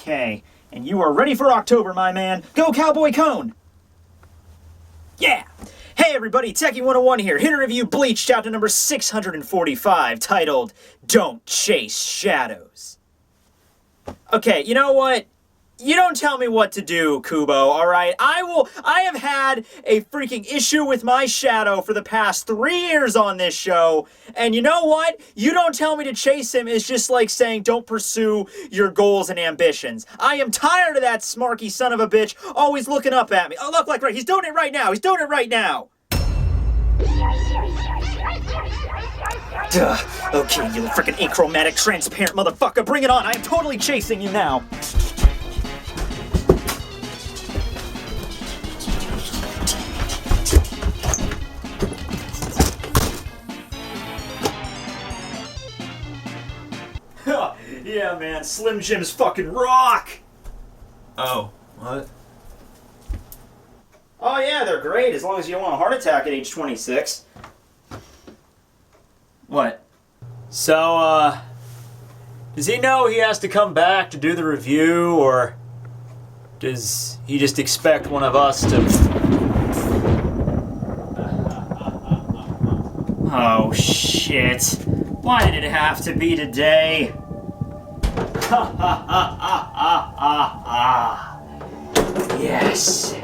Okay, and you are ready for October, my man. Go Cowboy Cone! Yeah! Hey everybody, Tekking101 here to review Bleach chapter number 645, titled, Don't Chase Shadows. Okay, you know what? You don't tell me what to do, Kubo, alright? I have had a freaking issue with my shadow for the past 3 years on this show, and you know what? You don't tell me to chase him is just like saying don't pursue your goals and ambitions. I am tired of that smarky son of a bitch always looking up at me. Oh, look, like, right, he's doing it right now, he's doing it right now! Duh. Okay, you freaking achromatic, transparent motherfucker, bring it on! I am totally chasing you now! Yeah, man, Slim Jims fucking rock! Oh, what? Oh yeah, they're great, as long as you don't want a heart attack at age 26. What? So, does he know he has to come back to do the review, or does he just expect one of us to... Oh shit. Why did it have to be today? Ha ha ha ha ha ha ha. Yes.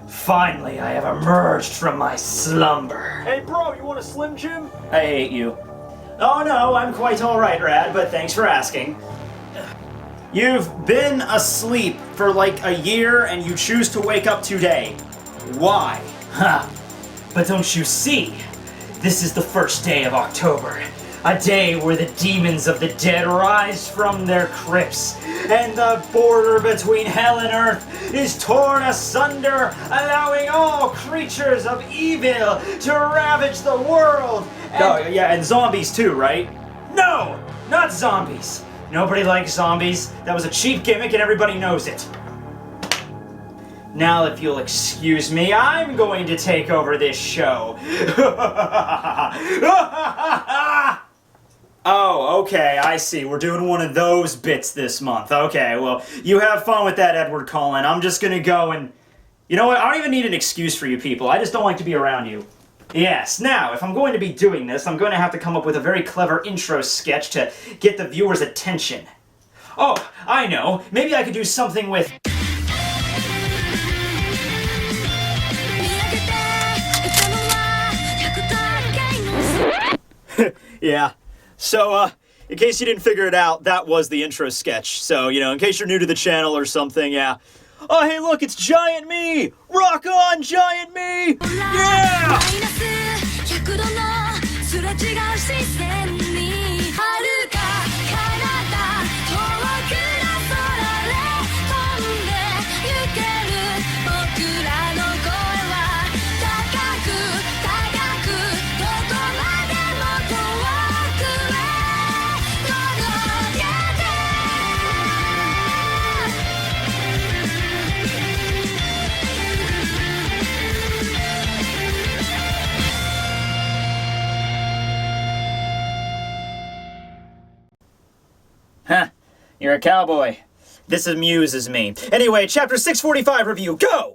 Finally, I have emerged from my slumber. Hey bro, you want a Slim Jim? I hate you. Oh no, I'm quite alright, Rad, but thanks for asking. You've been asleep for like a year and you choose to wake up today. Why? Ha! But don't you see? This is the first day of October. A day where the demons of the dead rise from their crypts, and the border between hell and earth is torn asunder, allowing all creatures of evil to ravage the world. Oh, yeah, and zombies too, right? No, not zombies. Nobody likes zombies. That was a cheap gimmick and everybody knows it. Now, if you'll excuse me, I'm going to take over this show. Oh, okay, I see. We're doing one of those bits this month. Okay, well, you have fun with that, Edward Cullen. I'm just gonna go and... You know what? I don't even need an excuse for you people. I just don't like to be around you. Yes, now, if I'm going to be doing this, I'm going to have to come up with a very clever intro sketch to get the viewer's attention. Oh, I know. Maybe I could do something with... Yeah. So, in case you didn't figure it out, that was the intro sketch. So, you know, in case you're new to the channel or something, yeah. Oh, hey, look, it's Giant Me! Rock on, Giant Me! Yeah! Huh, you're a cowboy. This amuses me. Anyway, chapter 645 review, go!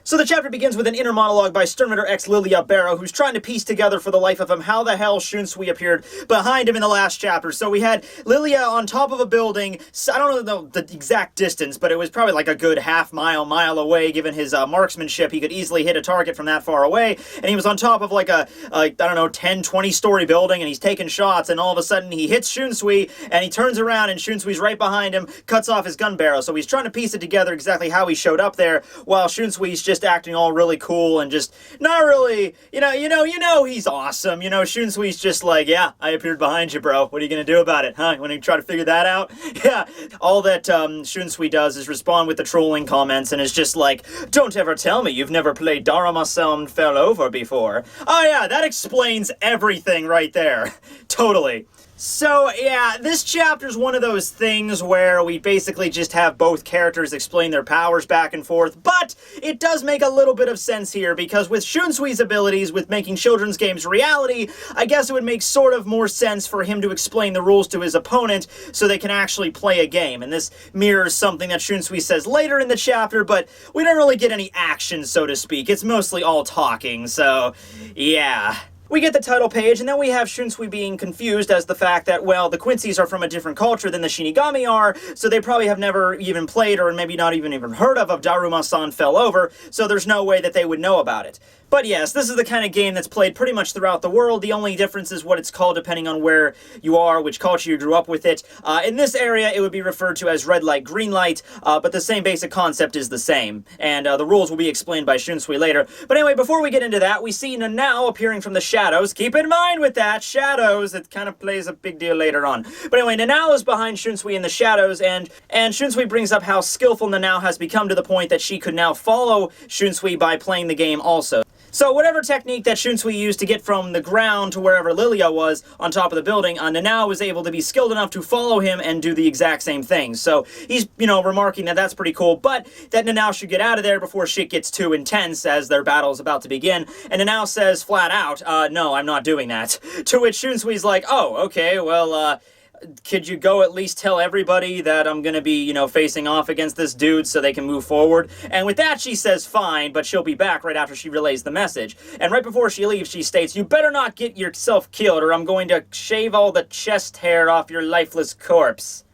So the chapter begins with an inner monologue by Sternritter X Lilia Barrow, who's trying to piece together for the life of him how the hell Shunsui appeared behind him in the last chapter. So we had Lilia on top of a building, I don't know the exact distance, but it was probably like a good mile away, given his marksmanship. He could easily hit a target from that far away, and he was on top of like a, I don't know, 10, 20-story building, and he's taking shots, and all of a sudden he hits Shunsui, and he turns around, and Shunsui's right behind him, cuts off his gun barrel. So he's trying to piece it together exactly how he showed up there, while Shunsui's just acting all really cool and just not really, you know he's awesome. You know, Shunsui's just like, yeah, I appeared behind you, bro. What are you gonna do about it, huh? You wanna try to figure that out? Yeah, all that Shunsui does is respond with the trolling comments and is just like, don't ever tell me you've never played Darama-san Fell Over before. Oh yeah, that explains everything right there. Totally. So, yeah, this chapter's one of those things where we basically just have both characters explain their powers back and forth, but it does make a little bit of sense here, because with Shunsui's abilities with making children's games reality, I guess it would make sort of more sense for him to explain the rules to his opponent so they can actually play a game, and this mirrors something that Shunsui says later in the chapter, but we don't really get any action, so to speak. It's mostly all talking, so, yeah. We get the title page, and then we have Shunsui being confused as the fact that, well, the Quincy's are from a different culture than the Shinigami are, so they probably have never even played, or maybe not even heard of Daruma-san Fell Over, so there's no way that they would know about it. But yes, this is the kind of game that's played pretty much throughout the world. The only difference is what it's called depending on where you are, which culture you grew up with it. In this area, it would be referred to as red light, green light, but the same basic concept is the same. And the rules will be explained by Shunsui later. But anyway, before we get into that, we see Nanao appearing from the shadows. Keep in mind with that, shadows, it kind of plays a big deal later on. But anyway, Nanao is behind Shunsui in the shadows, and Shunsui brings up how skillful Nanao has become to the point that she could now follow Shunsui by playing the game also. So whatever technique that Shunsui used to get from the ground to wherever Lilia was on top of the building, Nanao was able to be skilled enough to follow him and do the exact same thing. So he's, remarking that that's pretty cool, but that Nanao should get out of there before shit gets too intense as their battle is about to begin. And Nanao says flat out, no, I'm not doing that. To which Shunsui's like, oh, okay, well, could you go at least tell everybody that I'm gonna be, facing off against this dude so they can move forward? And with that, she says fine, but she'll be back right after she relays the message. And right before she leaves, she states, you better not get yourself killed or I'm going to shave all the chest hair off your lifeless corpse.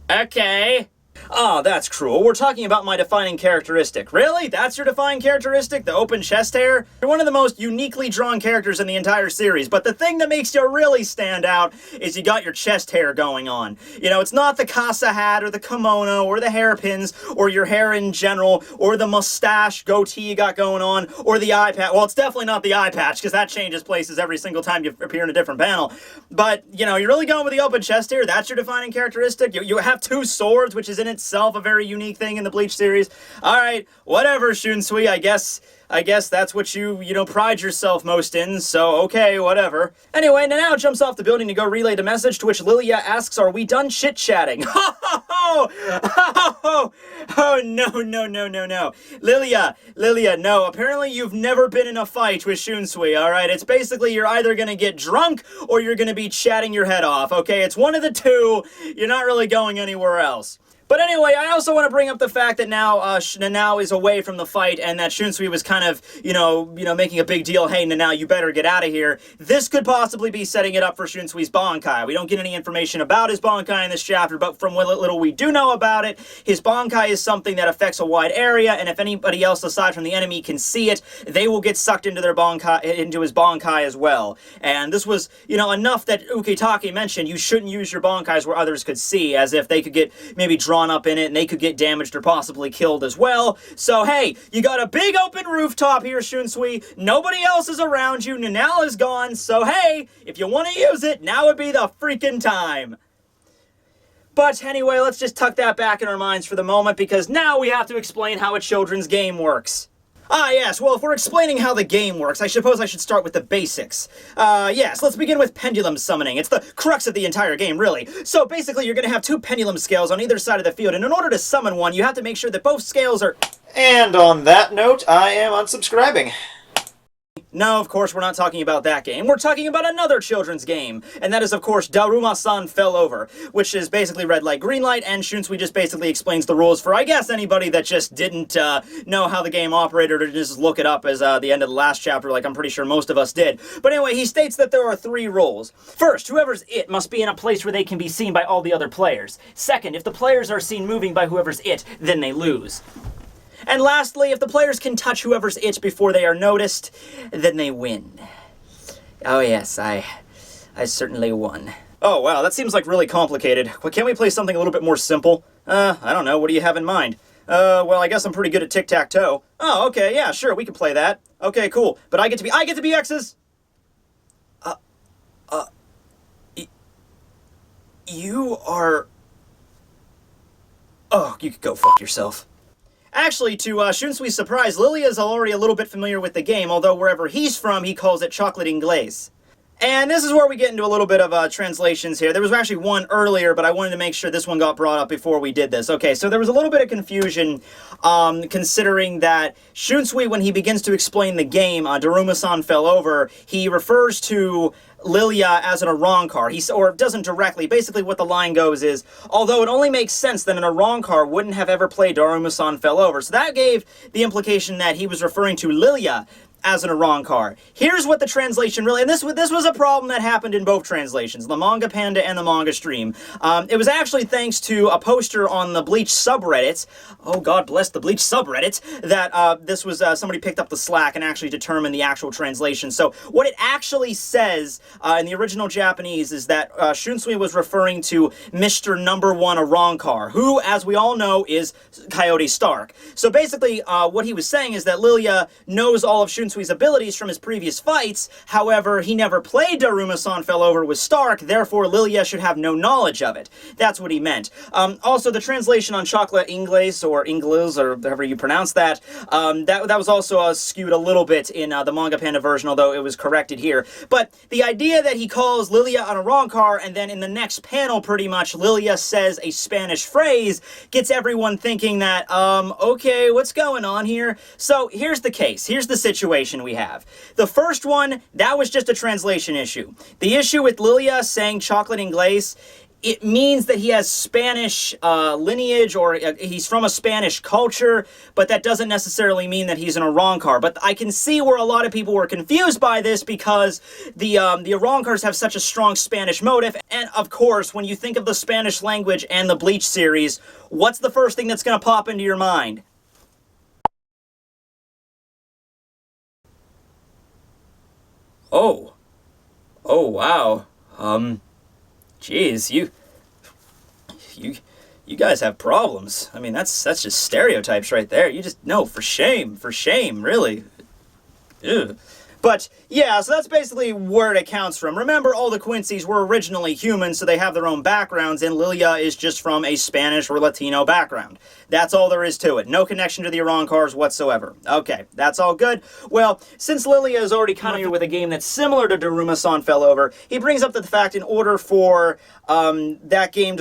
Okay. Oh, that's cruel. We're talking about my defining characteristic. Really? That's your defining characteristic? The open chest hair? You're one of the most uniquely drawn characters in the entire series, but the thing that makes you really stand out is you got your chest hair going on. It's not the casa hat or the kimono or the hairpins or your hair in general or the mustache goatee you got going on or the eye patch. Well, it's definitely not the eye patch because that changes places every single time you appear in a different panel. But, you're really going with the open chest hair? That's your defining characteristic? You have two swords, which is in itself a very unique thing in the Bleach series. Alright, whatever, Shunsui, I guess that's what you pride yourself most in, so okay, whatever. Anyway, Nanao jumps off the building to go relay the message, to which Lilia asks, are we done chit-chatting? Oh, no. Lilia, no. Apparently you've never been in a fight with Shunsui, alright? It's basically you're either gonna get drunk or you're gonna be chatting your head off, okay? It's one of the two. You're not really going anywhere else. But anyway, I also want to bring up the fact that now Nanao is away from the fight and that Shunsui was kind of, making a big deal. Hey, Nanao, you better get out of here. This could possibly be setting it up for Shunsui's Bankai. We don't get any information about his Bankai in this chapter, but from what little we do know about it, his Bankai is something that affects a wide area, and if anybody else aside from the enemy can see it, they will get sucked into their Bankai, into his Bankai as well. And this was, enough that Ukitake mentioned you shouldn't use your Bankais where others could see, as if they could get maybe drawn up in it and they could get damaged or possibly killed as well. So hey, you got a big open rooftop here, Shunsui. Nobody else is around you. Nanao is gone. So hey, if you want to use it, now would be the freaking time. But anyway, let's just tuck that back in our minds for the moment because now we have to explain how a children's game works. Ah, yes, well, if we're explaining how the game works, I suppose I should start with the basics. Yes, let's begin with Pendulum Summoning. It's the crux of the entire game, really. So basically, you're going to have two pendulum scales on either side of the field, and in order to summon one, you have to make sure that both scales are... And on that note, I am unsubscribing. No, of course, we're not talking about that game. We're talking about another children's game, and that is, of course, Daruma-san Fell Over, which is basically red light, green light, and Shunsui just basically explains the rules for, I guess, anybody that just didn't know how the game operated or just look it up as the end of the last chapter, like I'm pretty sure most of us did. But anyway, he states that there are 3 rules. First, whoever's it must be in a place where they can be seen by all the other players. Second, if the players are seen moving by whoever's it, then they lose. And lastly, if the players can touch whoever's it before they are noticed, then they win. Oh yes, I certainly won. Oh wow, that seems like really complicated. Well, can't we play something a little bit more simple? I don't know, what do you have in mind? Well, I guess I'm pretty good at tic-tac-toe. Oh, okay, yeah, sure, we can play that. Okay, cool. But I get to be X's? You are... Oh, you could go fuck yourself. Actually, to Shunsui's surprise, Lilia is already a little bit familiar with the game, although wherever he's from, he calls it chocolate inglaise. And this is where we get into a little bit of translations here. There was actually one earlier, but I wanted to make sure this one got brought up before we did this. Okay, so there was a little bit of confusion considering that Shunsui, when he begins to explain the game, Daruma-san fell over, he refers to Lilia as an Arrancar. Or doesn't directly. Basically what the line goes is, although it only makes sense that an Arrancar wouldn't have ever played Daruma-san fell over. So that gave the implication that he was referring to Lilia as an Arrancar. Here's what the translation really, and this was a problem that happened in both translations, the Manga Panda and the Manga Stream. It was actually thanks to a poster on the Bleach subreddit, oh god bless the Bleach subreddit, that this was, somebody picked up the slack and actually determined the actual translation. So what it actually says in the original Japanese is that Shunsui was referring to Mr. Number 1 Arrancar, who, as we all know, is Coyote Stark. So basically, what he was saying is that Lilia knows all of Shunsui's abilities from his previous fights, however, he never played Daruma-san fell over with Stark, therefore Lilia should have no knowledge of it. That's what he meant. Also, the translation on chocolate inglaise, or inglaise, or however you pronounce that, that was also skewed a little bit in the Manga Panda version, although it was corrected here. But the idea that he calls Lilia an Arrancar, and then in the next panel, pretty much, Lilia says a Spanish phrase, gets everyone thinking that, okay, what's going on here? So, here's the case. Here's the situation we have. The first one, that was just a translation issue. The issue with Lilia saying chocolate inglaise, it means that he has Spanish lineage, or he's from a Spanish culture, but that doesn't necessarily mean that he's an Arrancar. But I can see where a lot of people were confused by this because the Arrancars have such a strong Spanish motive, and of course, when you think of the Spanish language and the Bleach series, what's the first thing that's going to pop into your mind? Oh. Oh, wow. Geez, you guys have problems. I mean, that's just stereotypes right there. You just, no, for shame, really. Ew. But, yeah, so that's basically where it accounts from. Remember, all the Quincy's were originally human, so they have their own backgrounds, and Lilia is just from a Spanish or Latino background. That's all there is to it. No connection to the Arrancars whatsoever. Okay, that's all good. Well, since Lilia is already familiar with a game that's similar to Daruma-san Fell Over, he brings up the fact in order for that game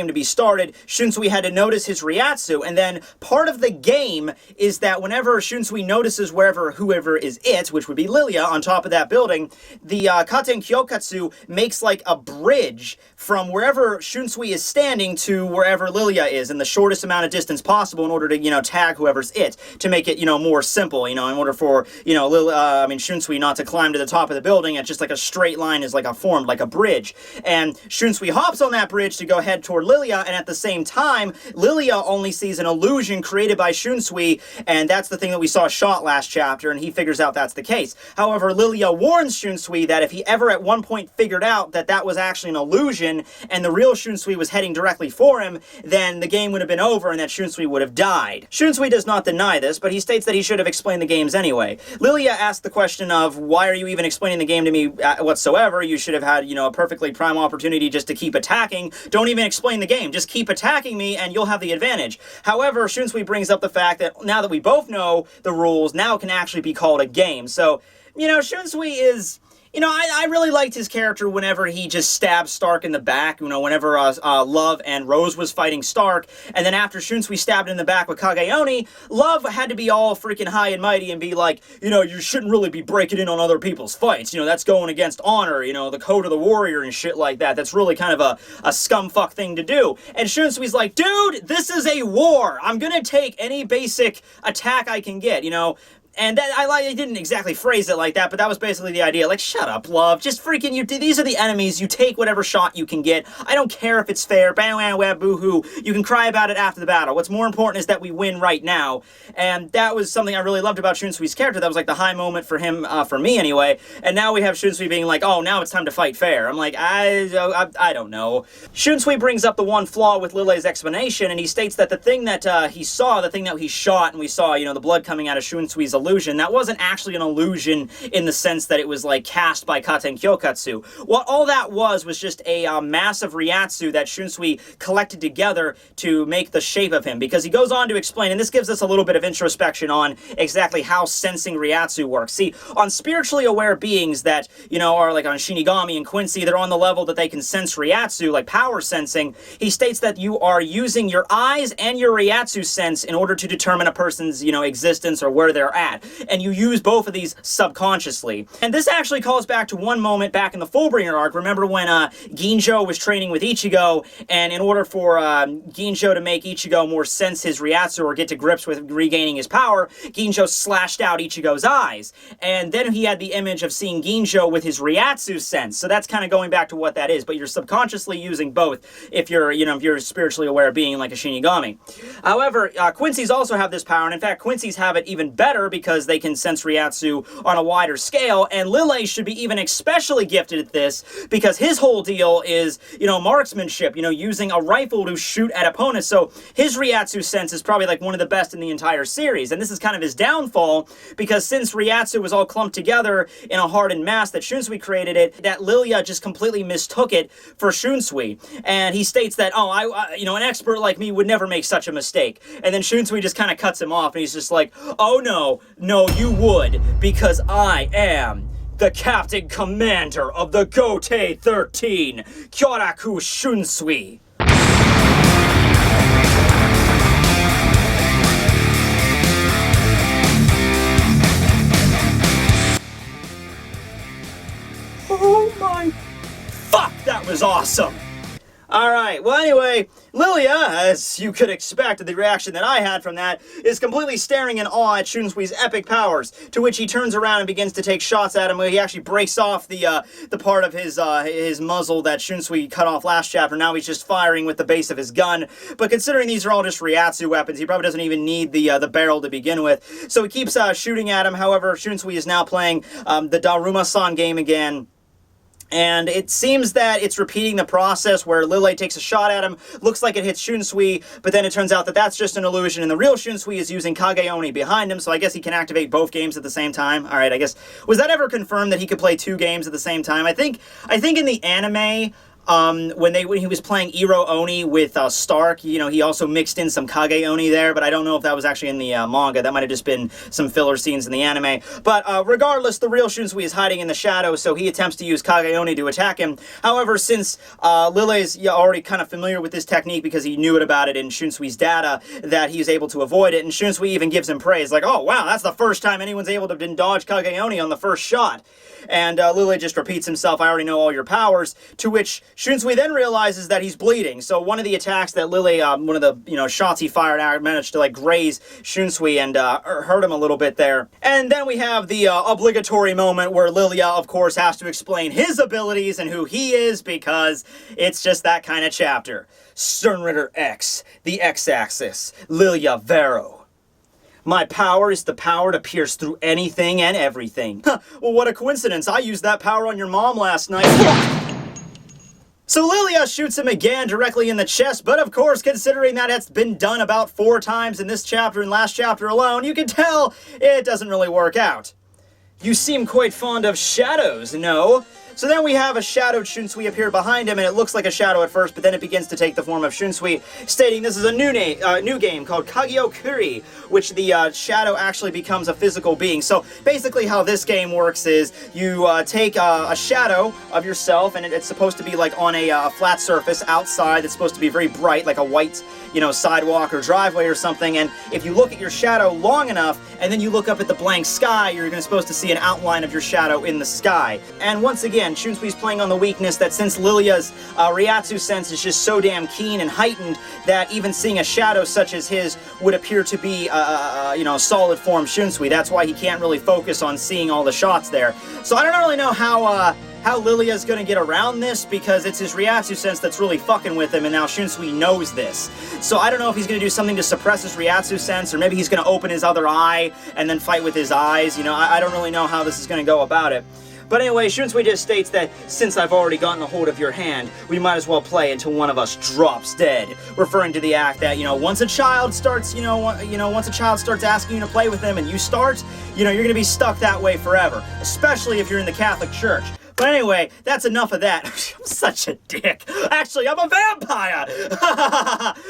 to be started, Shunsui had to notice his Reiatsu, and then part of the game is that whenever Shunsui notices whoever is it, which would be Lilia, on top of that building, the Katen Kyokatsu makes like a bridge from wherever Shunsui is standing to wherever Lilia is in the shortest amount of distance possible in order to, tag whoever's it, to make it, more simple, in order for, Shunsui not to climb to the top of the building at just like a straight line is like formed like a bridge. And Shunsui hops on that bridge to go head toward Lilia, and at the same time, Lilia only sees an illusion created by Shunsui, and that's the thing that we saw shot last chapter, and he figures out that's the case. However, Lilia warns Shunsui that if he ever at one point figured out that that was actually an illusion, and the real Shunsui was heading directly for him, then the game would have been over and that Shunsui would have died. Shunsui does not deny this, but he states that he should have explained the games anyway. Lilia asked the question of, why are you even explaining the game to me whatsoever? You should have had, a perfectly prime opportunity just to keep attacking. Don't even explain the game. Just keep attacking me and you'll have the advantage. However, Shunsui brings up the fact that now that we both know the rules, now it can actually be called a game. So, Shunsui is... I really liked his character whenever he just stabbed Stark in the back, whenever Love and Rose was fighting Stark, and then after Shunsui stabbed in the back with Kageoni, Love had to be all freaking high and mighty and be like, you shouldn't really be breaking in on other people's fights, that's going against honor, the code of the warrior and shit like that. That's really kind of a scumfuck thing to do. And Shunsui's like, dude, this is a war! I'm gonna take any basic attack I can get, And that, I didn't exactly phrase it like that, but that was basically the idea. Like, shut up, Love. Just freaking, these are the enemies. You take whatever shot you can get. I don't care if it's fair. Bow, wow, wow, boo-hoo. You can cry about it after the battle. What's more important is that we win right now. And that was something I really loved about Shunsui's character. That was like the high moment for him, for me anyway. And now we have Shunsui being like, oh, now it's time to fight fair. I'm like, I don't know. Shunsui brings up the one flaw with Lille's explanation, and he states that the thing that he saw, the thing that he shot, and we saw, the blood coming out of Shunsui's illusion, illusion. That wasn't actually an illusion in the sense that it was like cast by Katen Kyokatsu. What all that was just a massive Ryatsu that Shunsui collected together to make the shape of him, because he goes on to explain, and this gives us a little bit of introspection on exactly how sensing Ryatsu works. See, on spiritually aware beings that, you know, are like on Shinigami and Quincy, they're on the level that they can sense Ryatsu, like power sensing. He states that you are using your eyes and your Ryatsu sense in order to determine a person's, you know, existence or where they're at. And you use both of these subconsciously. And this actually calls back to one moment back in the Fullbringer arc. Remember when Ginjo was training with Ichigo, and in order for Ginjo to make Ichigo more sense his Ryatsu or get to grips with regaining his power, Ginjo slashed out Ichigo's eyes. And then he had the image of seeing Ginjo with his Ryatsu sense. So that's kind of going back to what that is, but you're subconsciously using both if you're, you know, if you're a spiritually aware being like a Shinigami. However, Quincy's also have this power, and in fact, Quincy's have it even better because they can sense Ryatsu on a wider scale, and Lille should be even especially gifted at this because his whole deal is, you know, marksmanship, you know, using a rifle to shoot at opponents. So his Ryatsu sense is probably like one of the best in the entire series, and this is kind of his downfall because since Ryatsu was all clumped together in a hardened mass that Shunsui created it, that Lille just completely mistook it for Shunsui. And he states that, oh, I you know, an expert like me would never make such a mistake. And then Shunsui just kind of cuts him off, and he's just like, oh no, you would, because I am the Captain Commander of the Gotei 13, Kyoraku Shunsui. Oh my... Fuck, that was awesome! Alright, well anyway, Lille, as you could expect, the reaction that I had from that is completely staring in awe at Shunsui's epic powers, to which he turns around and begins to take shots at him. He actually breaks off the part of his muzzle that Shunsui cut off last chapter. Now he's just firing with the base of his gun, but considering these are all just Ryatsu weapons, he probably doesn't even need the barrel to begin with. So he keeps shooting at him. However, Shunsui is now playing the Daruma-san game again. And it seems that it's repeating the process where Lille takes a shot at him, looks like it hits Shunsui, but then it turns out that that's just an illusion, and the real Shunsui is using Kageoni behind him, so I guess he can activate both games at the same time. Alright, I guess, was that ever confirmed that he could play 2 games at the same time? I think in the anime, when he was playing Iro Oni with Stark, you know, he also mixed in some Kage Oni there, but I don't know if that was actually in the manga. That might have just been some filler scenes in the anime. But regardless, the real Shunsui is hiding in the shadows, so he attempts to use Kage Oni to attack him. However, since Lille is already kind of familiar with this technique because he knew about it in Shunsui's data, that he's able to avoid it, and Shunsui even gives him praise, like, oh wow, that's the first time anyone's able to dodge Kage Oni on the first shot. And Lille just repeats himself, I already know all your powers, to which Shunsui then realizes that he's bleeding. So one of the attacks that Lille, one of the, you know, shots he fired out managed to, like, graze Shunsui and hurt him a little bit there. And then we have the obligatory moment where Lille, of course, has to explain his abilities and who he is, because it's just that kind of chapter. Sternritter X, the X-axis, Lille Vero. My power is the power to pierce through anything and everything. Well, what a coincidence. I used that power on your mom last night. So Lille shoots him again directly in the chest, but of course, considering that it's been done about 4 times in this chapter and last chapter alone, you can tell it doesn't really work out. You seem quite fond of shadows, no? So then we have a shadowed Shunsui appear behind him, and it looks like a shadow at first, but then it begins to take the form of Shunsui, stating this is a new game called Kagyo Kuri, which the shadow actually becomes a physical being. So basically how this game works is you take a shadow of yourself, and it's supposed to be like on a flat surface outside that's supposed to be very bright, like a white, you know, sidewalk or driveway or something, and if you look at your shadow long enough, and then you look up at the blank sky, you're supposed to see an outline of your shadow in the sky. And once again, Shunsui's playing on the weakness that since Lille's Ryatsu sense is just so damn keen and heightened that even seeing a shadow such as his would appear to be, you know, solid form Shunsui. That's why he can't really focus on seeing all the shots there. So I don't really know how Lille's gonna get around this, because it's his Ryatsu sense that's really fucking with him, and now Shunsui knows this. So I don't know if he's gonna do something to suppress his Ryatsu sense, or maybe he's gonna open his other eye and then fight with his eyes. You know, I don't really know how this is gonna go about it. But anyway, Shunsui just states that since I've already gotten a hold of your hand, we might as well play until one of us drops dead, referring to the act that, once a child starts, once a child starts asking you to play with them and you start, you're going to be stuck that way forever, especially if you're in the Catholic Church. But anyway, that's enough of that. I'm such a dick. Actually, I'm a vampire!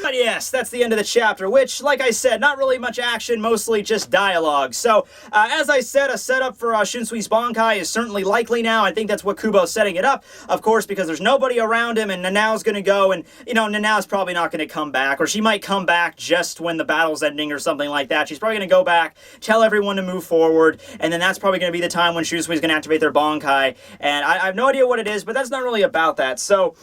But yes, that's the end of the chapter, which, like I said, not really much action, mostly just dialogue. So, as I said, a setup for Shunsui's Bankai is certainly likely now. I think that's what Kubo's setting it up, of course, because there's nobody around him, and Nanao's gonna go, and, Nanao's probably not gonna come back, or she might come back just when the battle's ending or something like that. She's probably gonna go back, tell everyone to move forward, and then that's probably gonna be the time when Shunsui's gonna activate their Bankai, and I have no idea what it is, but that's not really about that. So,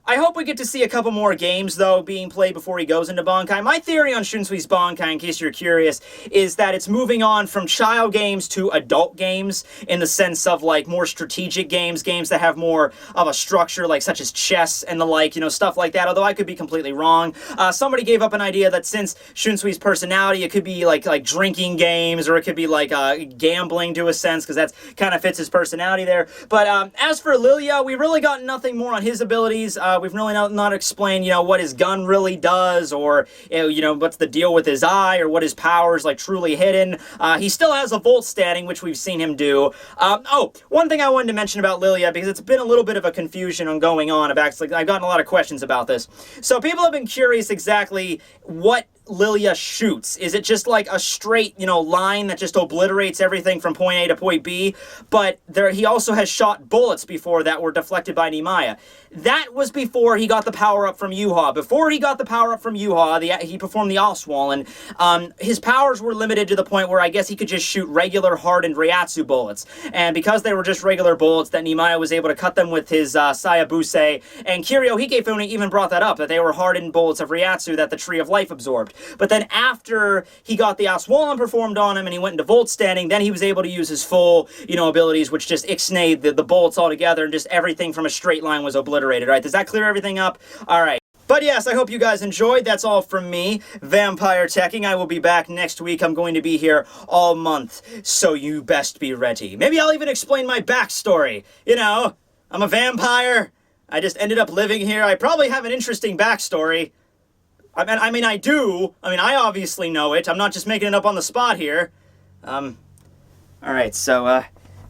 I hope we get to see a couple more games, though, being played before he goes into Bankai. My theory on Shunsui's Bankai, in case you're curious, is that it's moving on from child games to adult games, in the sense of, like, more strategic games that have more of a structure, like, such as chess and the like, stuff like that, although I could be completely wrong. Somebody gave up an idea that since Shunsui's personality, it could be, like drinking games, or it could be, like, gambling, to a sense, because that kind of fits his personality there. But, as for Lille, we really got nothing more on his abilities. We've really not explained, what his gun really does, or, what's the deal with his eye, or what his power's, like, truly hidden. He still has a Voltstandig, which we've seen him do. One thing I wanted to mention about Lille, because it's been a little bit of a confusion on going on. I've gotten a lot of questions about this. So people have been curious exactly what Lille shoots. Is it just like a straight, line that just obliterates everything from point A to point B? But he also has shot bullets before that were deflected by Nimaya. That was before he got the power-up from Yuha. Before he got the power-up from Yuha, he performed the Auswall, and his powers were limited to the point where I guess he could just shoot regular hardened Ryatsu bullets. And because they were just regular bullets, that Nimaya was able to cut them with his Sayabuse. And Kiryu Hikefune even brought that up, that they were hardened bullets of Ryatsu that the Tree of Life absorbed. But then after he got the Auswallen performed on him and he went into Voltstandig, then he was able to use his full, abilities, which just ixnayed the bullets altogether, and just everything from a straight line was obliterated, right? Does that clear everything up? All right. But yes, I hope you guys enjoyed. That's all from me, Vampire Tekking. I will be back next week. I'm going to be here all month, so you best be ready. Maybe I'll even explain my backstory. I'm a vampire. I just ended up living here. I probably have an interesting backstory. I do. I obviously know it. I'm not just making it up on the spot here. Alright, so,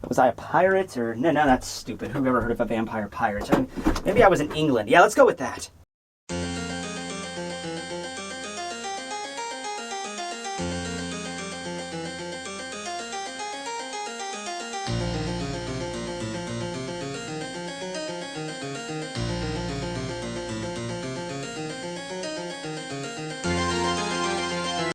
was I a pirate, or... No, that's stupid. Who ever heard of a vampire pirate? Maybe I was in England. Yeah, let's go with that.